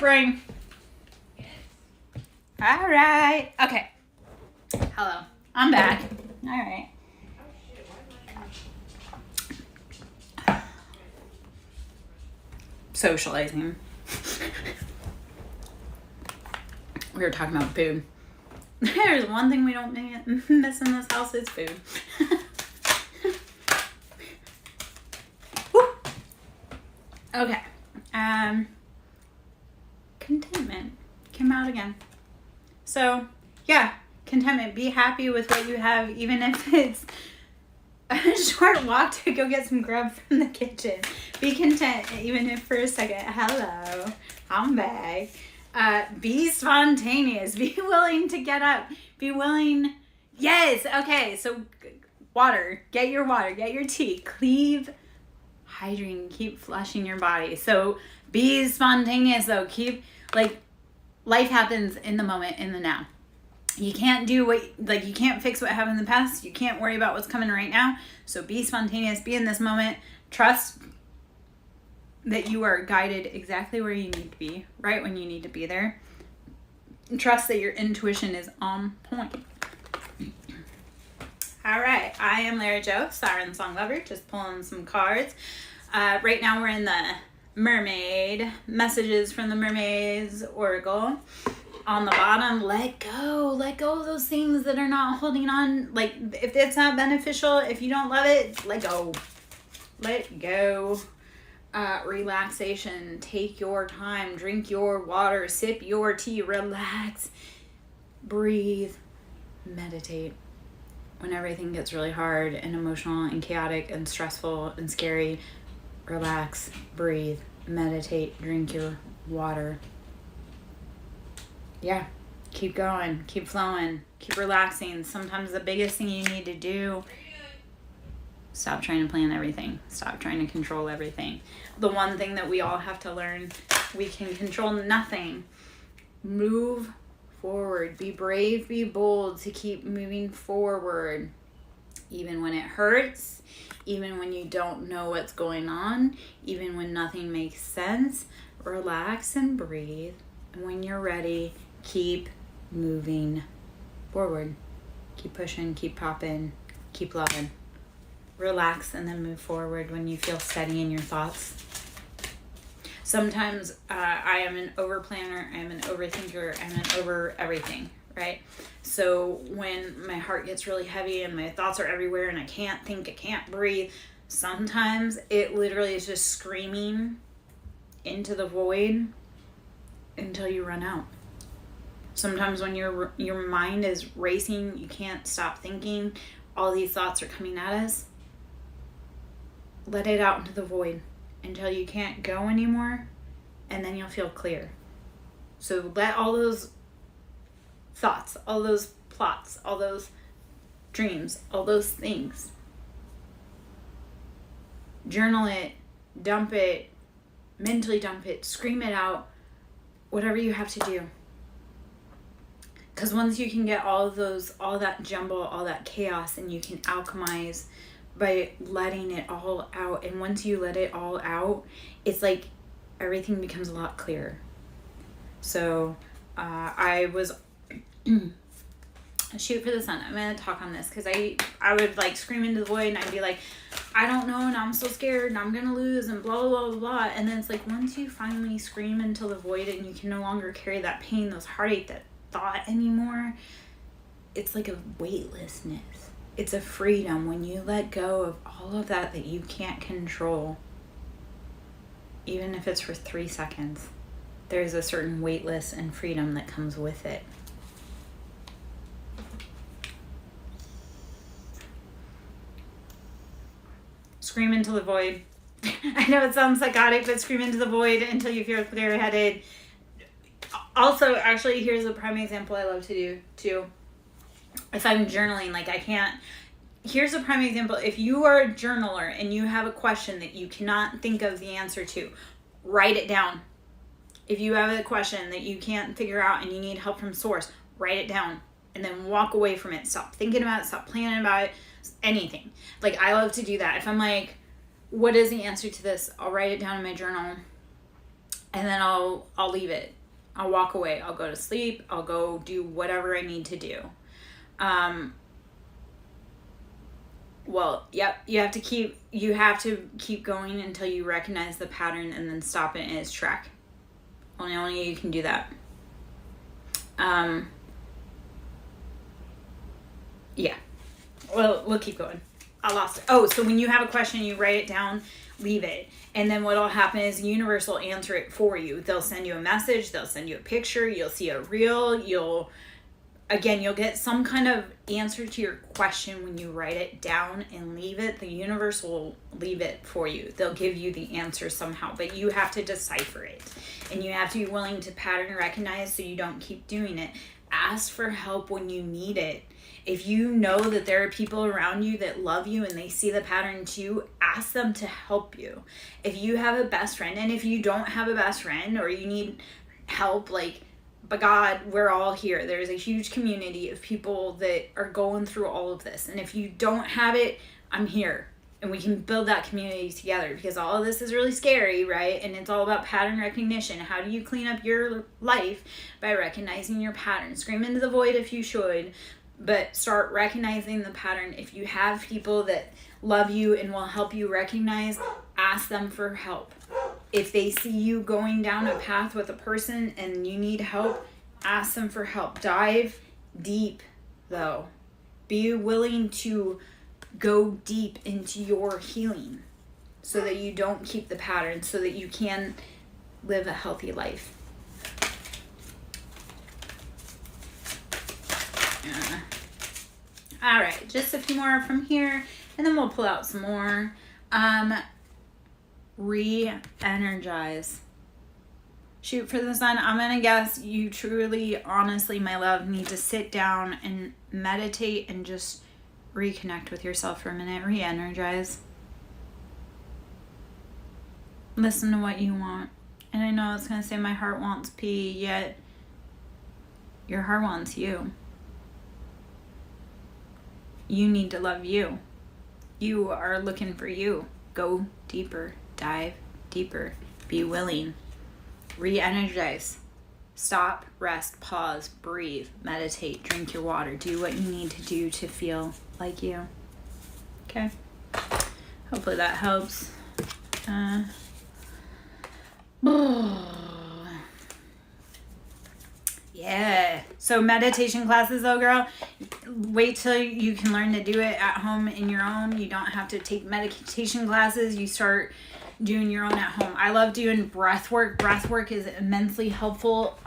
ring. All right. Okay. Hello. I'm back. All right. Socializing. We were talking about food. There's one thing we don't miss in this house, it's food. Okay. Contentment came out again. So, yeah, contentment. Be happy with what you have, even if it's a short walk to go get some grub from the kitchen. Be content, even if for a second. Hello, I'm back. Be spontaneous. Be willing to get up. Be willing. Yes. Okay. So water. Get your water. Get your tea. Keep hydrating. Keep flushing your body. So be spontaneous though. Keep life happens in the moment, in the now. You can't do you can't fix what happened in the past. You can't worry about what's coming right now. So be spontaneous. Be in this moment. Trust that you are guided exactly where you need to be, right when you need to be there. Trust that your intuition is on point. All right, I am Lara Jo, Siren Song Lover, just pulling some cards. Right now we're in the Mermaid, Messages from the Mermaids Oracle. On the bottom, let go of those things that are not holding on. Like, if it's not beneficial, if you don't love it, let go. Let go. Relaxation. Take your time. Drink your water. Sip your tea. Relax. Breathe. Meditate. When everything gets really hard and emotional and chaotic and stressful and scary, relax. Breathe. Meditate. Drink your water. Yeah. Keep going. Keep flowing. Keep relaxing. Sometimes the biggest thing you need to do, stop trying to plan everything. Stop trying to control everything. The one thing that we all have to learn, we can control nothing. Move forward. Be brave, be bold to keep moving forward. Even when it hurts, even when you don't know what's going on, even when nothing makes sense, relax and breathe. And when you're ready, keep moving forward. Keep pushing, keep popping, keep loving. Relax and then move forward when you feel steady in your thoughts. Sometimes I am an over planner, I am an overthinker, I'm an over everything, right? So when my heart gets really heavy and my thoughts are everywhere and I can't think, I can't breathe, sometimes it literally is just screaming into the void until you run out. Sometimes when your mind is racing, you can't stop thinking, all these thoughts are coming at us. Let it out into the void until you can't go anymore, and then you'll feel clear. So let all those thoughts, all those plots, all those dreams, all those things, journal it, dump it, mentally dump it, scream it out, whatever you have to do. Because once you can get all that jumble, all that chaos, and you can alchemize by letting it all out. And once you let it all out, it's like everything becomes a lot clearer. So I was shoot for the sun. I'm gonna talk on this because I would like scream into the void and I'd be like, I don't know, and I'm so scared and I'm gonna lose and blah blah blah blah. And then it's like once you finally scream into the void and you can no longer carry that pain, those heartache, that thought anymore, it's like a weightlessness. It's a freedom when you let go of all of that you can't control. Even if it's for 3 seconds, there's a certain weightless and freedom that comes with it. Scream into the void. I know it sounds psychotic, but scream into the void until you feel clear-headed. Also, actually, here's a prime example I love to do too. If I'm journaling, here's a prime example. If you are a journaler and you have a question that you cannot think of the answer to, write it down. If you have a question that you can't figure out and you need help from source, write it down and then walk away from it. Stop thinking about it, stop planning about it, anything. Like, I love to do that. If I'm like, what is the answer to this? I'll write it down in my journal and then I'll leave it. I'll walk away. I'll go to sleep. I'll go do whatever I need to do. Well, yep, you have to keep going until you recognize the pattern and then stop it in its track. Only you can do that. Yeah. Well, we'll keep going. I lost it. Oh, so when you have a question, you write it down, leave it. And then what'll happen is the universe will answer it for you. They'll send you a message. They'll send you a picture. You'll see a reel. You'll get some kind of answer to your question when you write it down and leave it. The universe will leave it for you. They'll give you the answer somehow, but you have to decipher it. And you have to be willing to pattern recognize so you don't keep doing it. Ask for help when you need it. If you know that there are people around you that love you and they see the pattern too, ask them to help you. If you have a best friend, and if you don't have a best friend or you need help, like, but God, we're all here. There's a huge community of people that are going through all of this. And if you don't have it, I'm here. And we can build that community together, because all of this is really scary, right? And it's all about pattern recognition. How do you clean up your life? By recognizing your pattern. Scream into the void if you should, but start recognizing the pattern. If you have people that love you and will help you recognize, ask them for help. If they see you going down a path with a person and you need help, ask them for help. Dive deep, though. Be willing to go deep into your healing so that you don't keep the pattern, so that you can live a healthy life. All right, just a few more from here, and then we'll pull out some more. Re-energize. Shoot for the sun. I'm gonna guess you truly, honestly, my love, need to sit down and meditate and just reconnect with yourself for a minute. Re-energize. Listen to what you want. And I know it's gonna say my heart wants pee, yet your heart wants you. You need to love you. You are looking for you. Go deeper. Dive deeper. Be willing. Re-energize. Stop, rest, pause, breathe, meditate, drink your water. Do what you need to do to feel like you. Okay? Hopefully that helps. Yeah. So meditation classes, though, girl, wait till you can learn to do it at home in your own. You don't have to take meditation classes. You start doing your own at home. I love doing breath work. Breath work is immensely helpful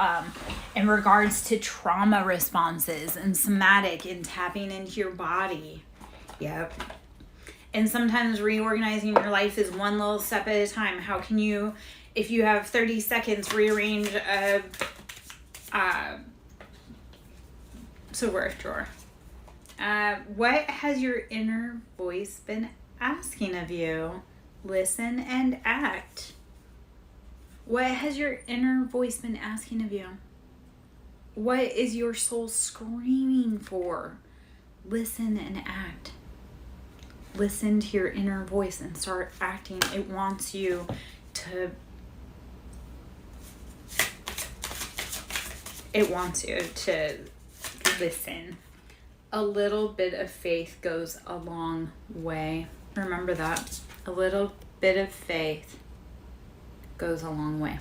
in regards to trauma responses and somatic and tapping into your body. Yep. And sometimes reorganizing your life is one little step at a time. How can you, if you have 30 seconds, rearrange a silverware drawer? What has your inner voice been asking of you? Listen and act. What has your inner voice been asking of you? What is your soul screaming for? Listen and act. Listen to your inner voice and start acting. It wants you to listen. A little bit of faith goes a long way. Remember that. A little bit of faith goes a long way.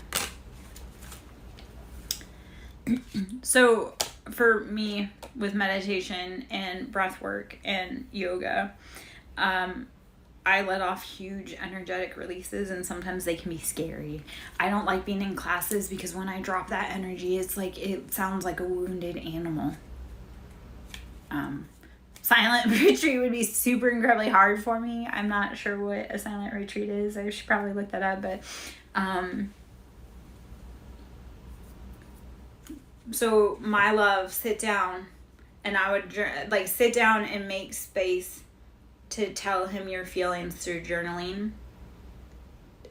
So for me, with meditation and breath work and yoga, I let off huge energetic releases, and sometimes they can be scary. I don't like being in classes because when I drop that energy, it's like, it sounds like a wounded animal. Silent retreat would be super incredibly hard for me. I'm not sure what a silent retreat is. I should probably look that up, but so my love, sit down, and I would sit down and make space to tell him your feelings through journaling.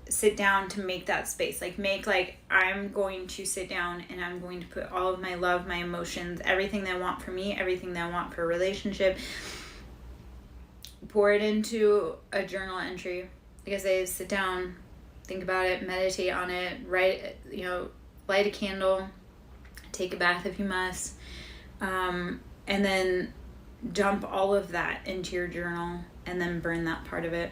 Sit down to make that space. I'm going to sit down and I'm going to put all of my love, my emotions, everything that I want for me, everything that I want for a relationship, pour it into a journal entry. Like I say, sit down Think about it, meditate on it, write, light a candle, take a bath if you must, and then dump all of that into your journal and then burn that part of it.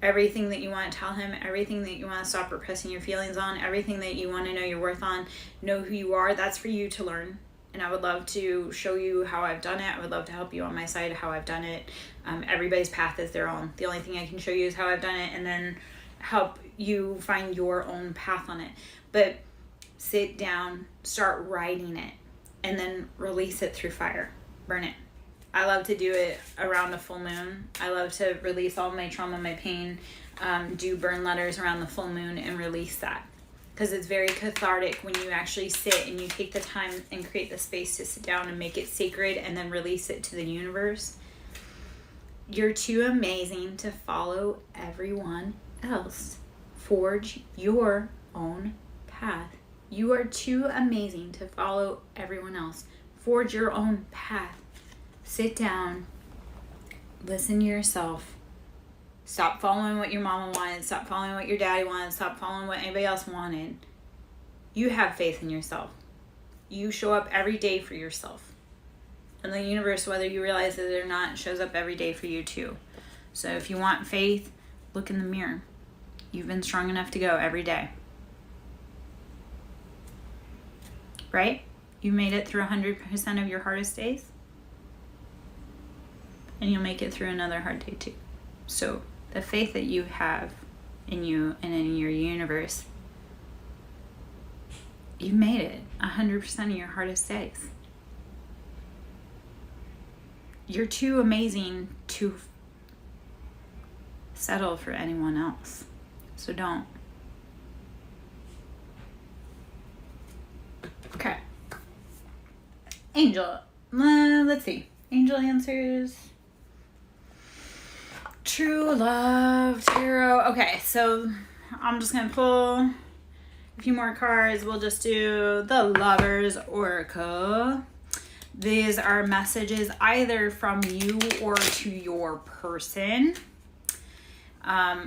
Everything that you want to tell him, everything that you want to stop repressing your feelings on, everything that you want to know your worth on, know who you are, that's for you to learn. And I would love to show you how I've done it. I would love to help you on my side how I've done it. Everybody's path is their own. The only thing I can show you is how I've done it, and then help you find your own path on it. But sit down, start writing it, and then release it through fire. Burn it. I love to do it around a full moon. I love to release all my trauma, my pain, do burn letters around the full moon and release that. Because it's very cathartic when you actually sit and you take the time and create the space to sit down and make it sacred and then release it to the universe. You're too amazing to follow everyone else. Forge your own path. You are too amazing to follow everyone else. Forge your own path. Sit down, listen to yourself. Stop following what your mama wanted. Stop following what your daddy wanted. Stop following what anybody else wanted. You have faith in yourself. You show up every day for yourself. And the universe, whether you realize it or not, shows up every day for you too. So if you want faith, look in the mirror. You've been strong enough to go every day. Right? You made it through 100% of your hardest days. And you'll make it through another hard day too. So the faith that you have in you and in your universe, you made it 100% of your hardest days. You're too amazing to settle for anyone else. So don't. Okay. Angel. Let's see. Angel answers. True Love Tarot. Okay, so I'm just going to pull a few more cards. We'll just do the Lover's Oracle. These are messages either from you or to your person.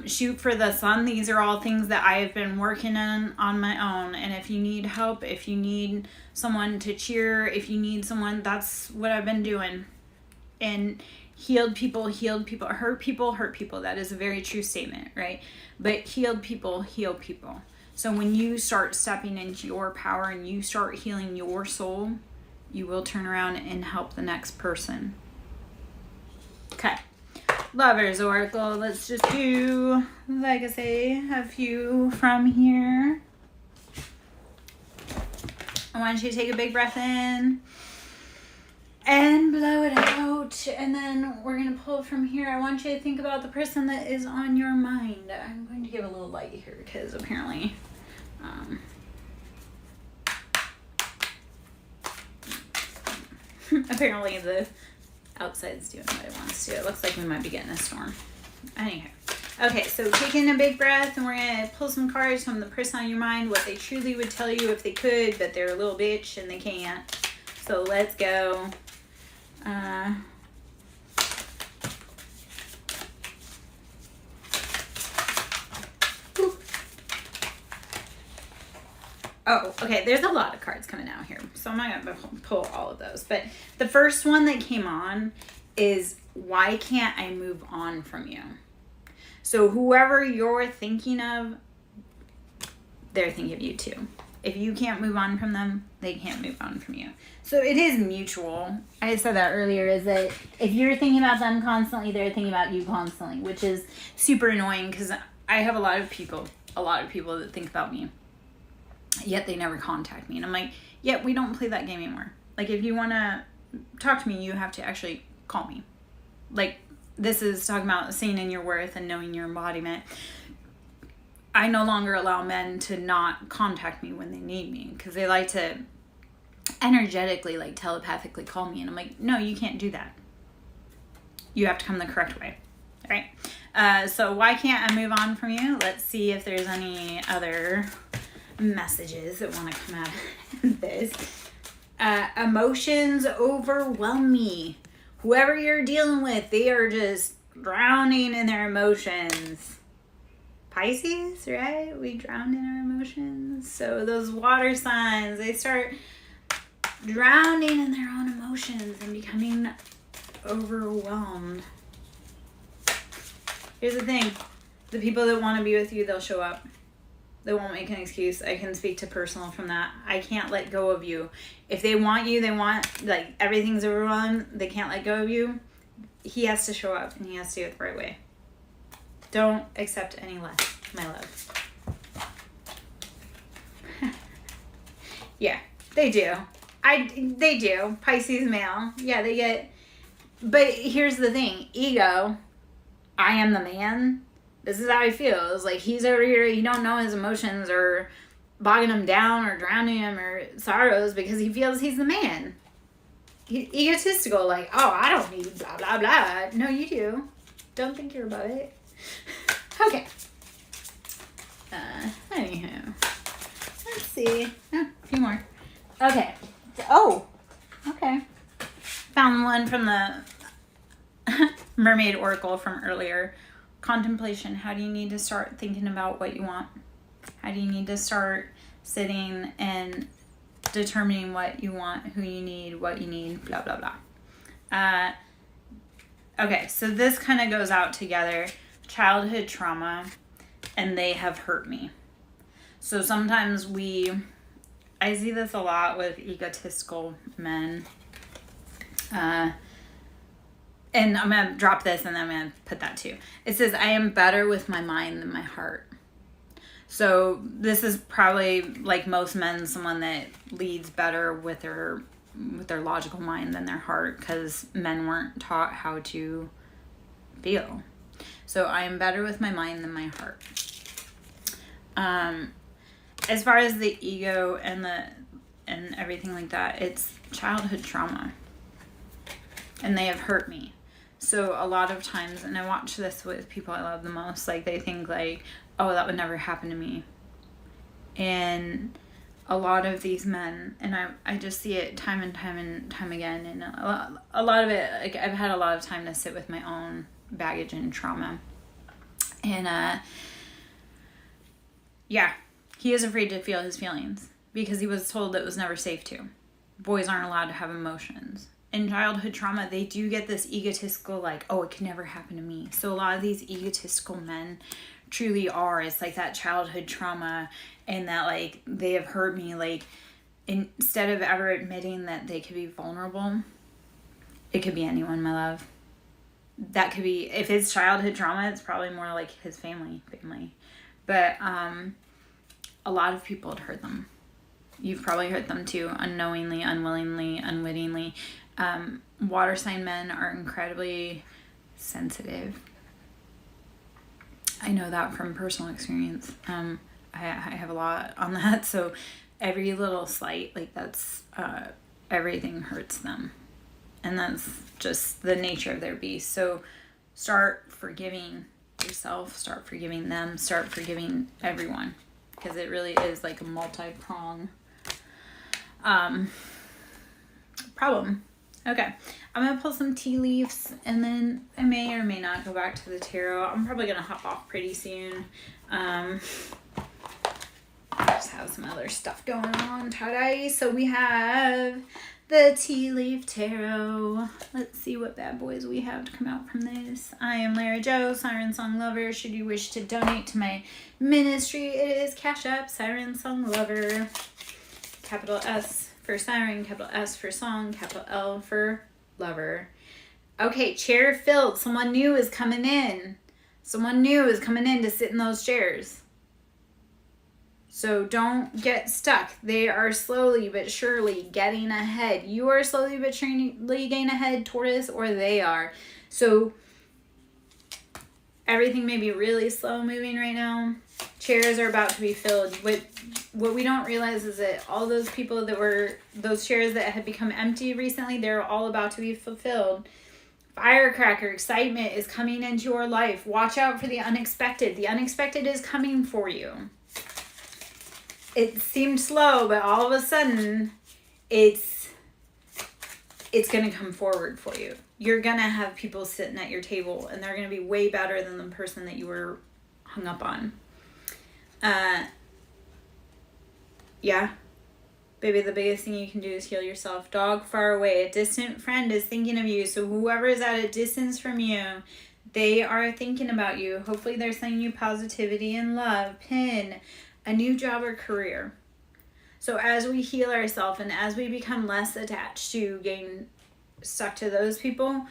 Shoot for the sun. These are all things that I have been working on my own. And if you need help, if you need someone to cheer, if you need someone, that's what I've been doing. And healed people, hurt people. That is a very true statement, right? But healed people, heal people. So when you start stepping into your power and you start healing your soul, you will turn around and help the next person. Okay. Lover's Oracle. Let's just do, like I say, a few from here. I want you to take a big breath in and blow it out, and then we're going to pull from here. I want you to think about the person that is on your mind. I'm going to give a little light here because apparently apparently the outside's doing what it wants to. It looks like we might be getting a storm. Anyhow. Okay, so taking a big breath, and we're going to pull some cards from the person on your mind, what they truly would tell you if they could, but they're a little bitch and they can't. So let's go. Oh, okay, there's a lot of cards coming out here, so I'm not going to pull all of those. But the first one that came on is, why can't I move on from you? So whoever you're thinking of, they're thinking of you too. If you can't move on from them, they can't move on from you. So it is mutual. I said that earlier, is that if you're thinking about them constantly, they're thinking about you constantly, which is super annoying because I have a lot of people that think about me, yet they never contact me. And I'm like, yeah, we don't play that game anymore. Like, if you want to talk to me, you have to actually call me. Like, this is talking about seeing in your worth and knowing your embodiment. I no longer allow men to not contact me when they need me because they like to energetically, like telepathically call me. And I'm like, no, you can't do that. You have to come the correct way. All right. So why can't I move on from you? Let's see if there's any other messages that want to come out of this. Emotions overwhelm me. Whoever you're dealing with, they are just drowning in their emotions. Pisces, right? We drown in our emotions. So those water signs, they start drowning in their own emotions and becoming overwhelmed. Here's the thing. The people that want to be with you, they'll show up. They won't make an excuse. I can speak to personal from that. I can't let go of you. If they want you, they want, like, everything's overwhelmed, they can't let go of you. He has to show up, and he has to do it the right way. Don't accept any less, my love. Yeah, they do. They do. Pisces male. Yeah, they get... But here's the thing. Ego. I am the man. This is how he feels. Like, he's over here. You don't know his emotions or bogging him down or drowning him or sorrows because he feels he's the man. Egotistical. Like, oh, I don't need blah, blah, blah. No, you do. Don't think you're above it. Okay. Anywho. Let's see. Oh, a few more. Okay. Oh. Okay. Found one from the Mermaid Oracle from earlier. Contemplation. How do you need to start thinking about what you want? How do you need to start sitting and determining what you want, who you need, what you need, blah, blah, blah. Okay, so this kind of goes out together. Childhood trauma, and they have hurt me. So sometimes I see this a lot with egotistical men. And I'm going to drop this and then I'm going to put that too. It says, I am better with my mind than my heart. So this is probably, like most men, someone that leads better with their logical mind than their heart, because men weren't taught how to feel. So I am better with my mind than my heart. As far as the ego and everything like that, it's childhood trauma. And they have hurt me. So a lot of times, and I watch this with people I love the most, like they think like, oh, that would never happen to me. And a lot of these men, and I just see it time and time again, and a lot of it, like I've had a lot of time to sit with my own baggage and trauma. And yeah, he is afraid to feel his feelings because he was told it was never safe to. Boys aren't allowed to have emotions. In childhood trauma, they do get this egotistical, like, oh, it could never happen to me. So a lot of these egotistical men truly are. It's like that childhood trauma, and that, like, they have hurt me. Like, instead of ever admitting that they could be vulnerable, it could be anyone, my love. That could be, if it's childhood trauma, it's probably more like his family. But a lot of people had hurt them. You've probably hurt them too, unknowingly, unwillingly, unwittingly. Water sign men are incredibly sensitive. I know that from personal experience. I have a lot on that. So every little slight, like that's, everything hurts them. And that's just the nature of their beast. So start forgiving yourself, start forgiving them, start forgiving everyone. Because it really is like a multi-prong problem. Okay, I'm going to pull some tea leaves, and then I may or may not go back to the tarot. I'm probably going to hop off pretty soon. I just have some other stuff going on today. So we have the Tea Leaf Tarot. Let's see what bad boys we have to come out from this. I am Lara Jo, Siren Song Lover. Should you wish to donate to my ministry, it is Cash App, Siren Song Lover. Capital S for Siren, capital S for Song, capital L for Lover. Okay, chair filled. Someone new is coming in. Someone new is coming in to sit in those chairs. So don't get stuck. They are slowly but surely getting ahead. You are slowly but surely getting ahead, Taurus, or they are. So everything may be really slow moving right now. Chairs are about to be filled. What we don't realize is that all those people that were, those chairs that had become empty recently, they're all about to be fulfilled. Firecracker, excitement is coming into your life. Watch out for the unexpected. The unexpected is coming for you. It seemed slow, but all of a sudden, it's going to come forward for you. You're going to have people sitting at your table, and they're going to be way better than the person that you were hung up on. Yeah. Baby, the biggest thing you can do is heal yourself. Dog far away. A distant friend is thinking of you. So whoever is at a distance from you, they are thinking about you. Hopefully they're sending you positivity and love. Pin, a new job or career. So as we heal ourselves and as we become less attached to getting stuck to those people,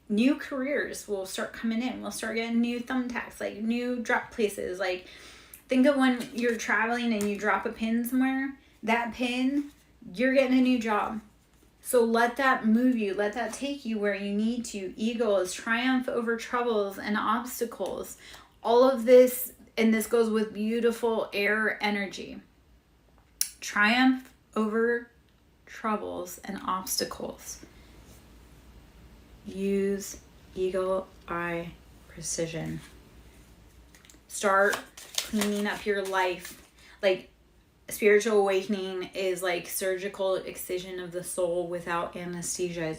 new careers will start coming in. We'll start getting new thumbtacks, like new drop places. Like, think of when you're traveling and you drop a pin somewhere. That pin, you're getting a new job. So let that move you. Let that take you where you need to. Eagles, triumph over troubles and obstacles. All of this, and this goes with beautiful air energy. Triumph over troubles and obstacles. Use eagle eye precision. Start cleaning up your life. Like, spiritual awakening is like surgical excision of the soul without anesthesia.